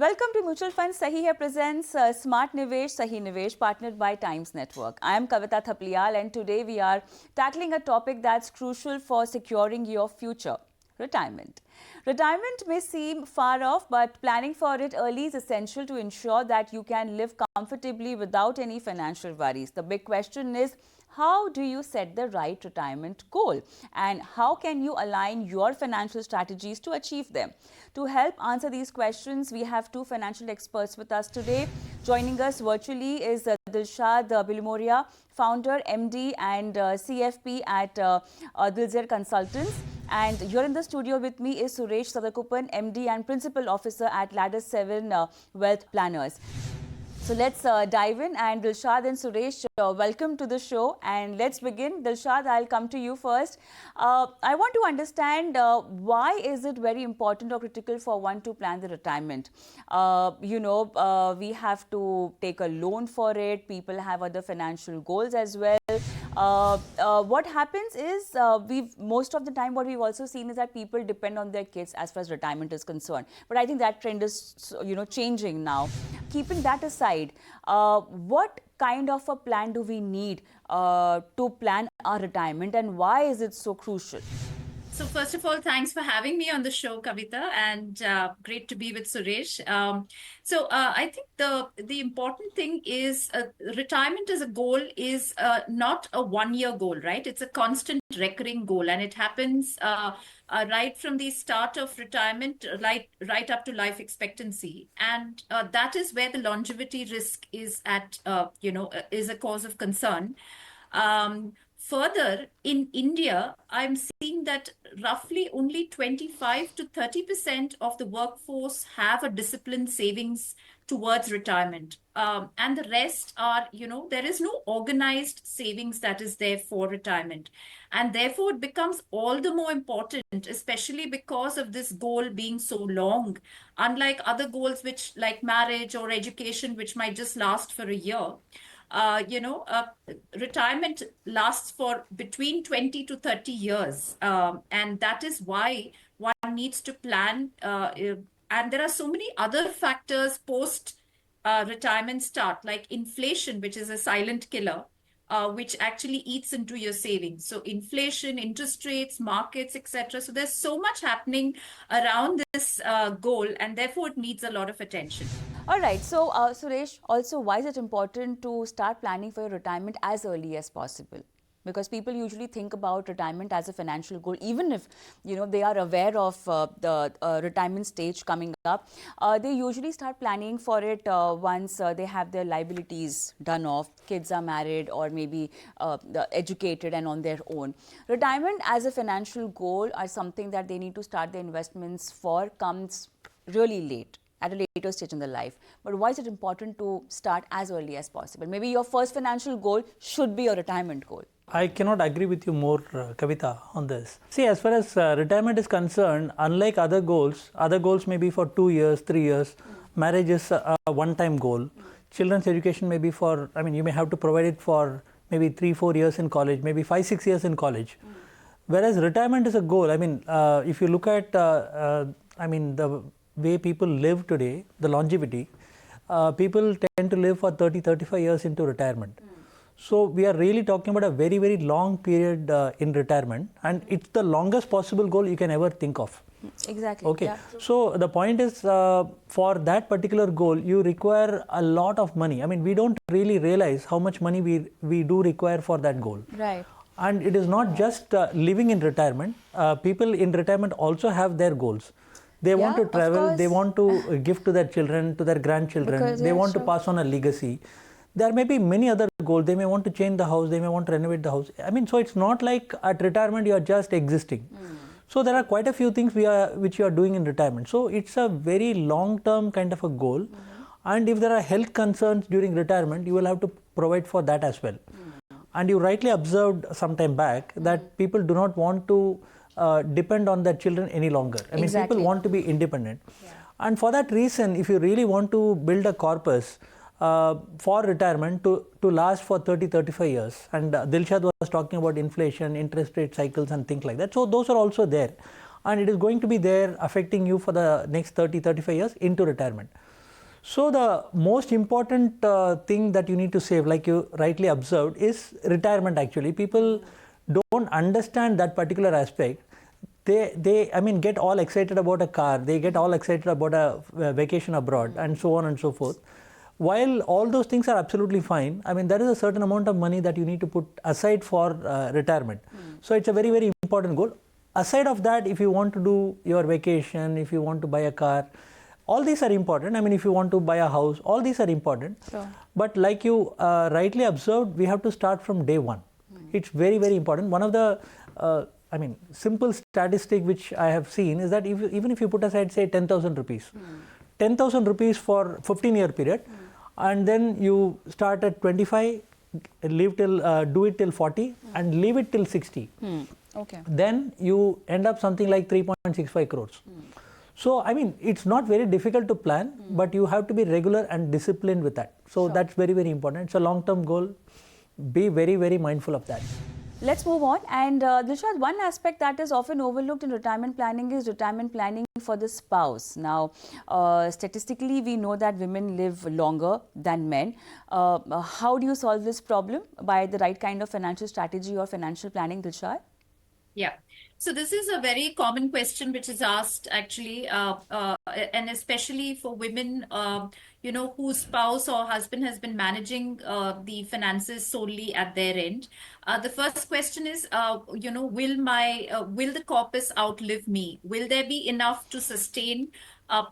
Welcome to Mutual Fund Sahi Hai presents Smart Nivesh Sahi Nivesh, partnered by Times Network. I am Kavita Thapliyal, and today we are tackling a topic that's crucial for securing your future: retirement. Retirement may seem far off, but planning for it early is essential to ensure that you can live comfortably without any financial worries. The big question is, how do you set the right retirement goal, and how can you align your financial strategies to achieve them? To help answer these questions, we have two financial experts with us today. Joining us virtually is Dilshad Billimoria, founder, MD and CFP at Dilshad Consultants. And here in the studio with me is Suresh Sadagopan, MD and Principal Officer at Ladder 7 Wealth Planners. So let's dive in, and Dilshad and Suresh, welcome to the show, and let's begin. Dilshad, I'll come to you first. I want to understand why is it very important or critical for one to plan the retirement? We have to take a loan for it. People have other financial goals as well. What happens is most of the time what we've also seen is that people depend on their kids as far as retirement is concerned. But I think that trend is changing now. Keeping that aside, what kind of a plan do we need to plan our retirement, and why is it so crucial? So first of all, thanks for having me on the show, Kavita, and great to be with Suresh. I think the important thing is retirement as a goal is not a one-year goal, right? It's a constant recurring goal, and it happens right from the start of retirement, right up to life expectancy, and that is where the longevity risk is is a cause of concern. Further, in India, I'm seeing that roughly only 25 to 30% of the workforce have a disciplined savings towards retirement. And the rest are, there is no organized savings that is there for retirement. And therefore, it becomes all the more important, especially because of this goal being so long, unlike other goals which like marriage or education, which might just last for a year. Retirement lasts for between 20 to 30 years. And that is why one needs to plan. And there are so many other factors post retirement start, like inflation, which is a silent killer. Which actually eats into your savings. So inflation, interest rates, markets, etc. So there's so much happening around this goal, and therefore it needs a lot of attention. All right. So, Suresh, also, why is it important to start planning for your retirement as early as possible? Because people usually think about retirement as a financial goal, even if they are aware of the retirement stage coming up. They usually start planning for it once they have their liabilities done off, kids are married, or maybe educated and on their own. Retirement as a financial goal or something that they need to start their investments for comes really late, at a later stage in their life. But why is it important to start as early as possible? Maybe your first financial goal should be your retirement goal. I cannot agree with you more, Kavita, on this. See, as far as retirement is concerned, unlike other goals may be for 2 years, 3 years. Marriage is a one-time goal. Children's education may be for, you may have to provide it for maybe 3-4 years in college, maybe 5-6 years in college. Whereas retirement is a goal. If you look at, the way people live today, the longevity, people tend to live for 30-35 years into retirement. So we are really talking about a very, very long period in retirement, and it's the longest possible goal you can ever think of. Exactly. Okay. Yeah. So the point is, for that particular goal, you require a lot of money. We don't really realize how much money we do require for that goal. Right. And it is not just living in retirement. People in retirement also have their goals. They want to travel, they want to give to their children, to their grandchildren, they want to pass on a legacy. There may be many other goals. They may want to change the house, they may want to renovate the house. So it's not like at retirement you are just existing. So there are quite a few things which you are doing in retirement. So it's a very long-term kind of a goal. And if there are health concerns during retirement, you will have to provide for that as well. And you rightly observed some time back that people do not want to depend on their children any longer. Exactly. People want to be independent. Yeah. And for that reason, if you really want to build a corpus for retirement to last for 30-35 years, and Dilshad was talking about inflation, interest rate cycles and things like that. So those are also there. and it is going to be there affecting you for the next 30-35 years into retirement. So the most important thing that you need to save, like you rightly observed, is retirement. Actually, people don't understand that particular aspect. They I mean, get all excited about a car, they get all excited about a vacation abroad, and so on and so forth. While all those things are absolutely fine, I mean, there is a certain amount of money that you need to put aside for retirement. So it's a very, very important goal. Aside of that, if you want to do your vacation, if you want to buy a car, all these are important. I mean, if you want to buy a house, all these are important. Sure. But like you rightly observed, we have to start from day one. It's very, very important. One of the simple statistic which I have seen is that even if you put aside, say, 10,000 rupees, 10,000 rupees for 15-year period, and then you start at 25, live till, do it till 40, and leave it till 60. Okay. Then you end up something like 3.65 crores. So, I mean, it's not very difficult to plan, but you have to be regular and disciplined with that. So, sure. That's very, very important. It's a long-term goal. Be very, very mindful of that. Let's move on. And Dilshad, one aspect that is often overlooked in retirement planning is retirement planning for the spouse. Now, statistically, we know that women live longer than men. How do you solve this problem? By the right kind of financial strategy or financial planning, Dilshad? Yeah. So this is a very common question which is asked actually, and especially for women, whose spouse or husband has been managing the finances solely at their end. The first question is, will the corpus outlive me? Will there be enough to sustain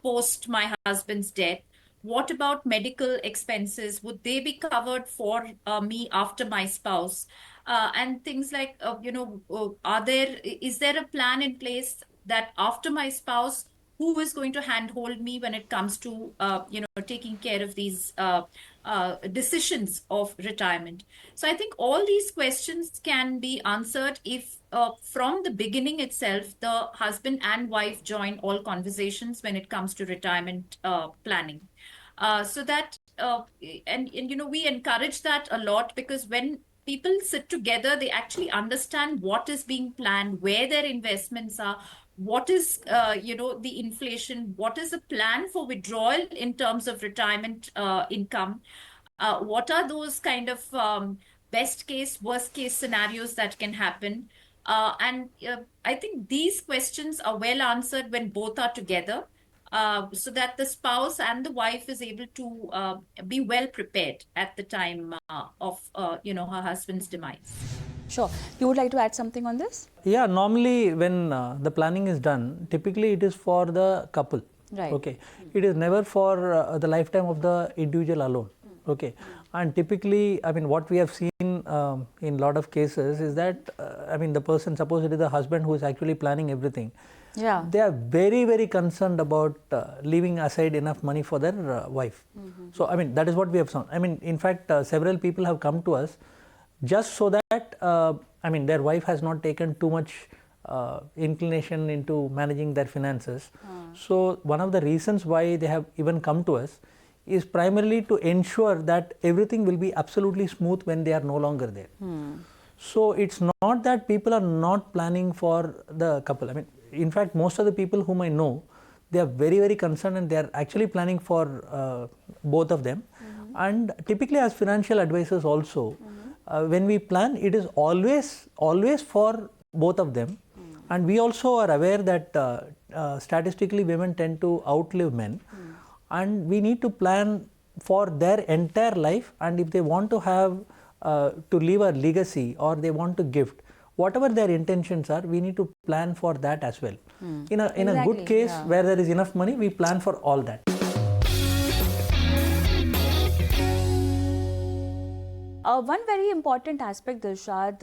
post my husband's death? What about medical expenses? Would they be covered for me after my spouse? And things like, is there a plan in place that after my spouse, who is going to handhold me when it comes to, taking care of these decisions of retirement? So I think all these questions can be answered if from the beginning itself, the husband and wife join all conversations when it comes to retirement planning. So that, we encourage that a lot, because when people sit together, they actually understand what is being planned, where their investments are, what is, the inflation, what is the plan for withdrawal in terms of retirement income, what are those kind of best case, worst case scenarios that can happen. And I think these questions are well answered when both are together. So that the spouse and the wife is able to be well prepared at the time of her husband's demise. Sure. You would like to add something on this? Yeah, normally when the planning is done, typically it is for the couple. Right. Okay. It is never for the lifetime of the individual alone. Okay. And typically, I mean, what we have seen in a lot of cases is that, the person, suppose it is the husband who is actually planning everything. Yeah. They are very, very concerned about leaving aside enough money for their wife. So, that is what we have found. In fact, several people have come to us just so that, their wife has not taken too much inclination into managing their finances. So, one of the reasons why they have even come to us is primarily to ensure that everything will be absolutely smooth when they are no longer there. So, it's not that people are not planning for the couple. In fact, most of the people whom I know, they are very, very concerned, and they are actually planning for both of them. And typically, as financial advisors also, when we plan, it is always for both of them. And we also are aware that statistically women tend to outlive men. And we need to plan for their entire life. And if they want to have to leave a legacy, or they want to gift, whatever their intentions are, we need to plan for that as well. In a good case, where there is enough money, we plan for all that. One very important aspect, Dilshad,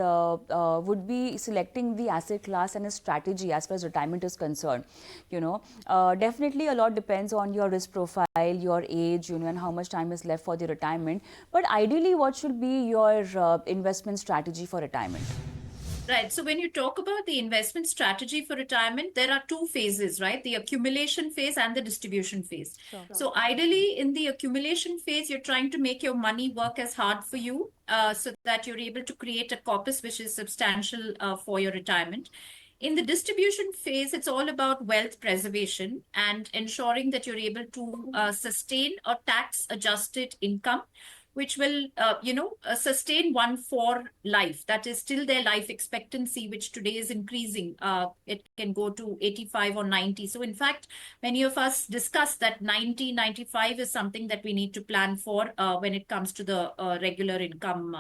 would be selecting the asset class and a strategy as far as retirement is concerned. Definitely a lot depends on your risk profile, your age, and how much time is left for the retirement. But ideally, what should be your investment strategy for retirement? Right. So when you talk about the investment strategy for retirement, there are two phases, right? The accumulation phase and the distribution phase. Sure. So ideally, in the accumulation phase, you're trying to make your money work as hard for you, so that you're able to create a corpus which is substantial for your retirement. In the distribution phase, it's all about wealth preservation and ensuring that you're able to sustain a tax adjusted income, which will, sustain one for life. That is still their life expectancy, which today is increasing. It can go to 85 or 90. So in fact, many of us discuss that 90, 95 is something that we need to plan for when it comes to the regular income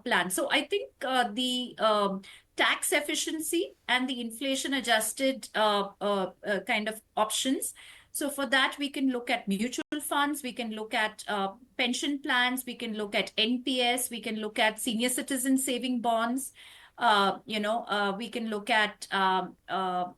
plan. So I think the tax efficiency and the inflation adjusted kind of options. So for that, we can look at mutual funds, we can look at pension plans, we can look at NPS, we can look at senior citizen saving bonds. We can look at,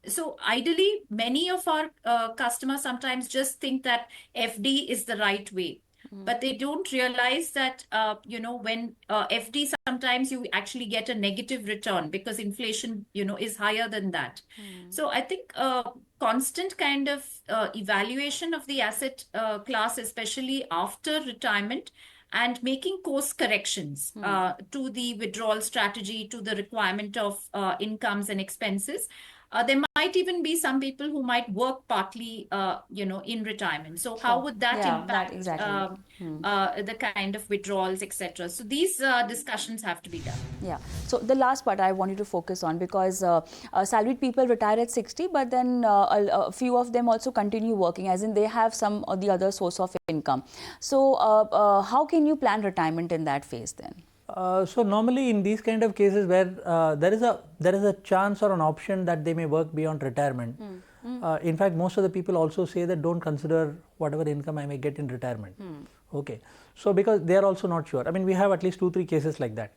so ideally, many of our customers sometimes just think that FD is the right way. But they don't realize that, when FD, sometimes you actually get a negative return because inflation, is higher than that. So I think constant kind of evaluation of the asset class, especially after retirement, and making course corrections to the withdrawal strategy, to the requirement of incomes and expenses. There might even be some people who might work partly, in retirement. So how would that Yeah, that impact exactly. the kind of withdrawals, etc.? So these discussions have to be done. Yeah. So the last part I want you to focus on, because salaried people retire at 60, but then a few of them also continue working, as in they have some or the other source of income. So how can you plan retirement in that phase then? So normally in these kind of cases where there is a chance or an option that they may work beyond retirement. In fact, most of the people also say that don't consider whatever income I may get in retirement. Okay. So because they are also not sure. I mean, we have at least 2-3 cases like that.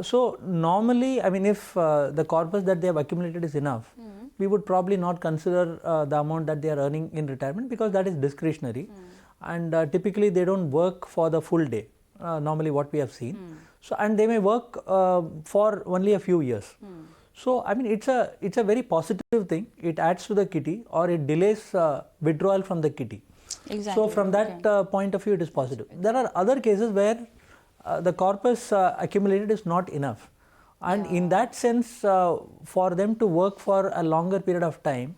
So normally, I mean, if the corpus that they have accumulated is enough, we would probably not consider the amount that they are earning in retirement, because that is discretionary, and typically they don't work for the full day. Normally what we have seen. So, and they may work for only a few years. So, I mean, it's a very positive thing. It adds to the kitty, or it delays withdrawal from the kitty. Exactly. So from that point of view, it is positive. There are other cases where the corpus accumulated is not enough. And in that sense, for them to work for a longer period of time,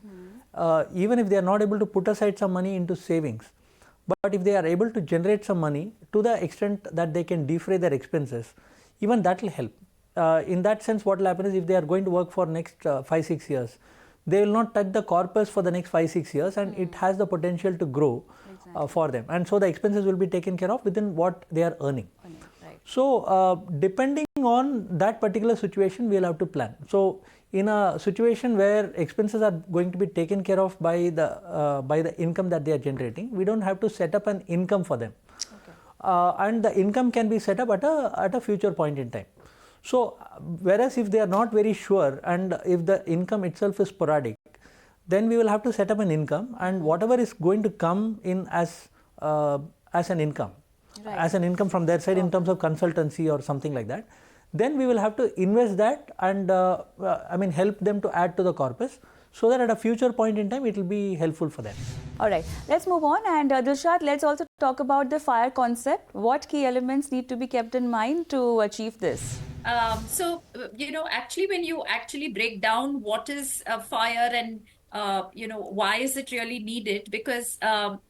even if they are not able to put aside some money into savings, but if they are able to generate some money to the extent that they can defray their expenses, even that will help. In that sense, what will happen is, if they are going to work for next 5-6 years, they will not touch the corpus for the next 5-6 years, and it has the potential to grow for them. And so the expenses will be taken care of within what they are earning. Right. So depending on that particular situation, we will have to plan. So in a situation where expenses are going to be taken care of by the income that they are generating, we don't have to set up an income for them. And the income can be set up at a future point in time. So whereas if they are not very sure, and if the income itself is sporadic, then we will have to set up an income, and whatever is going to come in as an income, as an income from their side in terms of consultancy or something like that, then we will have to invest that and help them to add to the corpus, so that at a future point in time it will be helpful for them. All right, let's move on. And Dilshad, let's also talk about the FIRE concept. What key elements need to be kept in mind to achieve this? Actually, when you actually break down what is FIRE and why is it really needed? Because,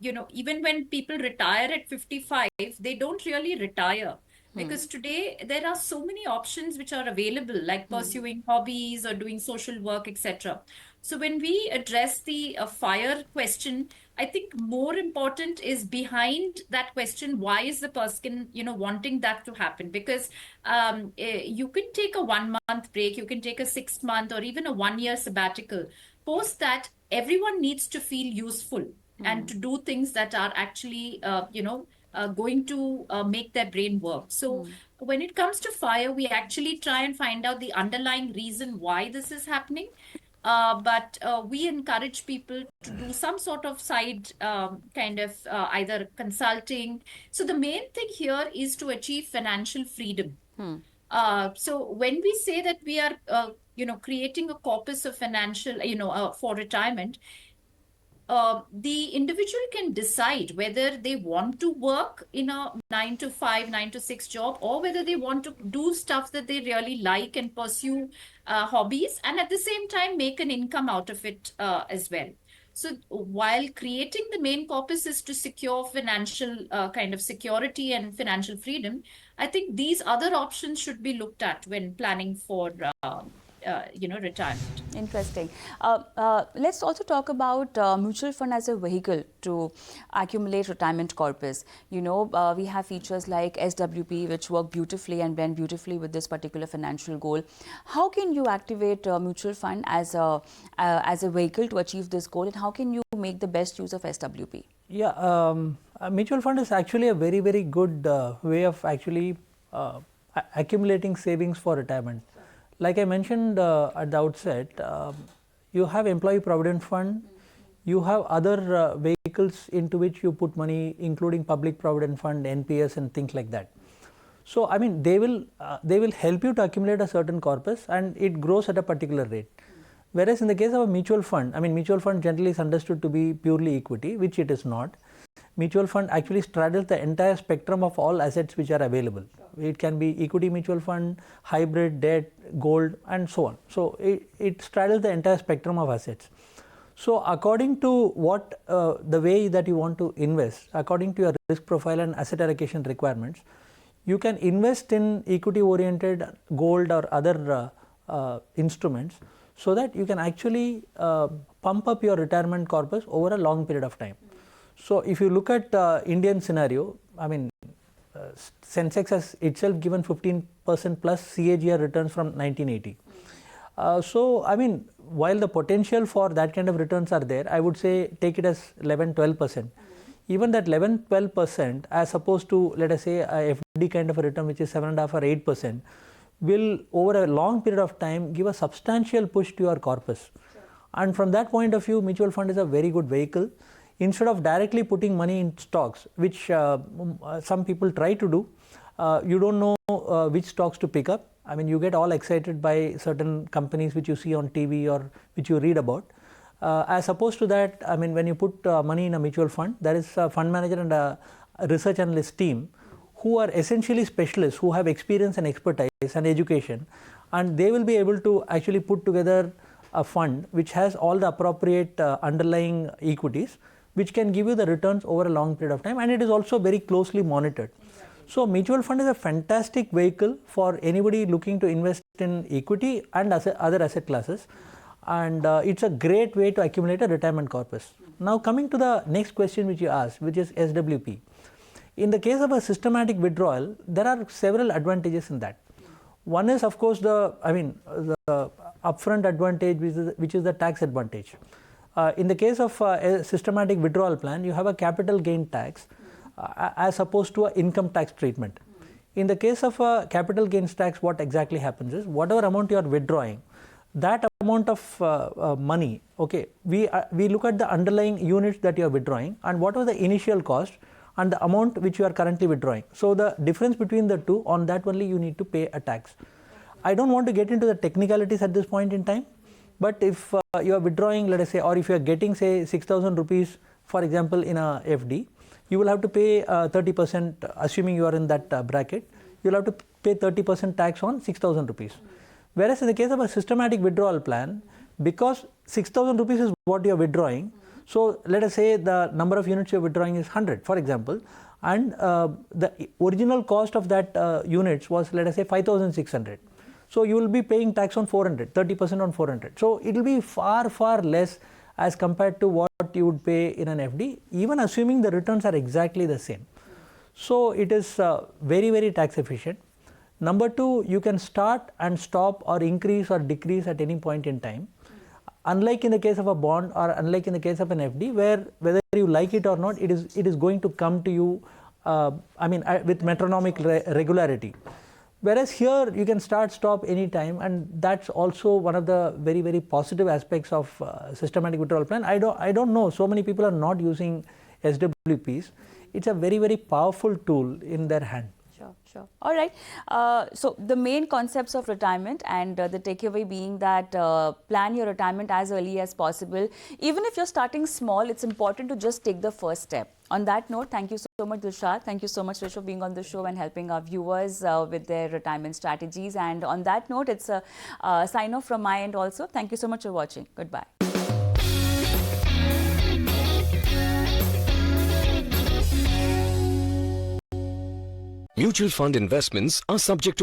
even when people retire at 55, they don't really retire. Because today there are so many options which are available, like pursuing hobbies or doing social work, etc. So when we address the FIRE question, I think more important is behind that question, why is the person, wanting that to happen? Because you can take a 1-month break, you can take a 6-month or even a 1-year sabbatical. Post that, everyone needs to feel useful and to do things that are actually, going to make their brain work. So when it comes to FIRE, we actually try and find out the underlying reason why this is happening. But we encourage people to do some sort of side kind of either consulting. So the main thing here is to achieve financial freedom. So when we say that we are, creating a corpus of financial, for retirement, the individual can decide whether they want to work in a 9 to 5, 9 to 6 job, or whether they want to do stuff that they really like and pursue hobbies, and at the same time make an income out of it as well. So while creating the main purpose is to secure financial kind of security and financial freedom, I think these other options should be looked at when planning for retirement. Interesting. Let's also talk about mutual fund as a vehicle to accumulate retirement corpus. We have features like SWP, which work beautifully and blend beautifully with this particular financial goal. How can you activate mutual fund as a vehicle to achieve this goal, and how can you make the best use of SWP? Yeah, a mutual fund is actually a very, very good way of actually accumulating savings for retirement. Like I mentioned at the outset, you have employee provident fund, you have other vehicles into which you put money, including public provident fund, NPS, and things like that. So I mean, they will help you to accumulate a certain corpus, and it grows at a particular rate. Whereas in the case of a mutual fund, I mean, mutual fund generally is understood to be purely equity, which it is not. Mutual fund actually straddles the entire spectrum of all assets which are available. It can be equity mutual fund, hybrid, debt, gold, and so on. So it straddles the entire spectrum of assets. So according to what the way that you want to invest, according to your risk profile and asset allocation requirements, you can invest in equity oriented gold or other instruments, so that you can actually pump up your retirement corpus over a long period of time. So if you look at Indian scenario, I mean, Sensex has itself given 15% plus CAGR returns from 1980. So I mean, while the potential for that kind of returns are there, I would say take it as 11-12%. Even that 11-12% as opposed to, let us say, a FD kind of a return which is 7.5 or 8%, will over a long period of time give a substantial push to your corpus. And from that point of view, mutual fund is a very good vehicle. Instead of directly putting money in stocks, which some people try to do, you don't know which stocks to pick up. I mean, you get all excited by certain companies which you see on TV or which you read about. As opposed to that, I mean, when you put money in a mutual fund, there is a fund manager and a research analyst team who are essentially specialists who have experience and expertise and education, and they will be able to actually put together a fund which has all the appropriate underlying equities, which can give you the returns over a long period of time, and it is also very closely monitored. Exactly. So mutual fund is a fantastic vehicle for anybody looking to invest in equity and other asset classes, and it's a great way to accumulate a retirement corpus. Now coming to the next question which you asked, which is SWP. In the case of a systematic withdrawal, there are several advantages in that. One is, of course, the upfront advantage, which is the tax advantage. In the case of a systematic withdrawal plan, you have a capital gain tax as opposed to an income tax treatment. In the case of a capital gains tax, what exactly happens is, whatever amount you are withdrawing, that amount of money, okay, we look at the underlying units that you are withdrawing and what was the initial cost and the amount which you are currently withdrawing. So the difference between the two, on that only you need to pay a tax. I don't want to get into the technicalities at this point in time, but if you are withdrawing, let us say, or if you are getting, say, 6,000 rupees, for example, in a FD, you will have to pay 30%, assuming you are in that bracket, you will have to pay 30% tax on 6,000 rupees. Whereas in the case of a systematic withdrawal plan, because 6,000 rupees is what you are withdrawing, so let us say the number of units you are withdrawing is 100, for example, and the original cost of that units was, let us say, 5,600. So you will be paying tax on 400, 30% on 400. So it will be far, far less as compared to what you would pay in an FD, even assuming the returns are exactly the same. So it is very, very tax efficient. Number two, you can start and stop or increase or decrease at any point in time. Unlike in the case of a bond or unlike in the case of an FD, where whether you like it or not, it is going to come to you, with metronomic regularity. Whereas here you can start, stop anytime, and that's also one of the very, very positive aspects of systematic withdrawal plan. I don't know, so many people are not using SWPs. It's a very, very powerful tool in their hand. Sure. All right. So the main concepts of retirement and the takeaway being that plan your retirement as early as possible. Even if you're starting small, it's important to just take the first step. On that note, thank you so much, Dilshad. Thank you so much, Suresh, for being on the show and helping our viewers with their retirement strategies. And on that note, it's a sign off from my end also. Thank you so much for watching. Goodbye. Mutual fund investments are subject to